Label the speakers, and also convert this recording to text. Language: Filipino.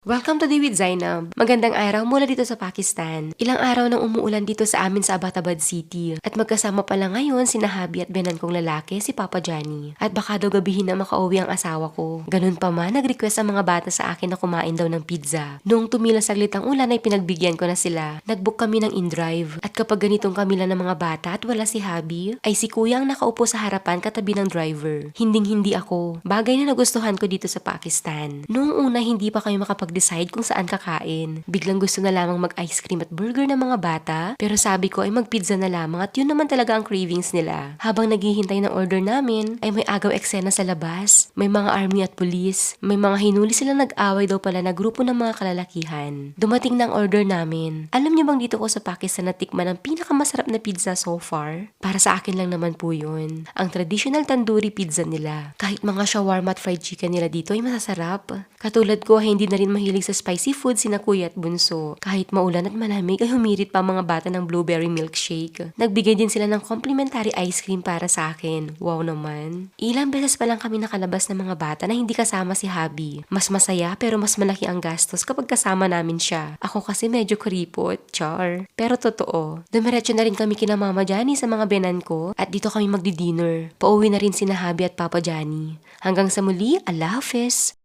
Speaker 1: Welcome to Day with Zainab. Magandang araw mula dito sa Pakistan. Ilang araw nang umuulan dito sa amin sa Abbottabad City. At magkasama pala ngayon si Habi at benan kong lalaki, si Papa Johnny. At baka daw gabihin na makauwi ang asawa ko. Ganun pa man, nag-request ang mga bata sa akin na kumain daw ng pizza. Noong tumila saglit ang ulan ay pinagbigyan ko na sila. Nag-book kami ng in-drive. At kapag ganitong kami lang ng mga bata at wala si Habi, ay si Kuya ang nakaupo sa harapan katabi ng driver. Hinding-hindi ako. Bagay na nagustuhan ko dito sa Pakistan. Noong una hindi pa kami decide kung saan kakain. Biglang gusto na lamang mag-ice cream at burger ng mga bata, pero sabi ko ay mag-pizza na lamang at yun naman talaga ang cravings nila. Habang naghihintay ng order namin, ay may agaw eksena sa labas. May mga army at police. May mga hinuli silang nag-away daw pala na grupo ng mga kalalakihan. Dumating na ang order namin. Alam niyo bang dito ko sa Pakistan natikman ang pinakamasarap na pizza so far? Para sa akin lang naman po yun. Ang traditional tandoori pizza nila. Kahit mga shawarma at fried chicken nila dito ay masasarap. Katulad ko, hindi na rin mahilig sa spicy food sina Kuya at Bunso. Kahit maulan at malamig ay humirit pa mga bata ng blueberry milkshake. Nagbigay din sila ng complimentary ice cream para sa akin. Wow naman. Ilang beses pa lang kami nakalabas ng mga bata na hindi kasama si Habi. Mas masaya pero mas malaki ang gastos kapag kasama namin siya. Ako kasi medyo kuripot, char. Pero totoo. Dumiretso na rin kami kina Mama Johnny sa mga benan ko at dito kami magdi-dinner. Pauwi na rin sina Habi at Papa Johnny. Hanggang sa muli, Allah Hafiz.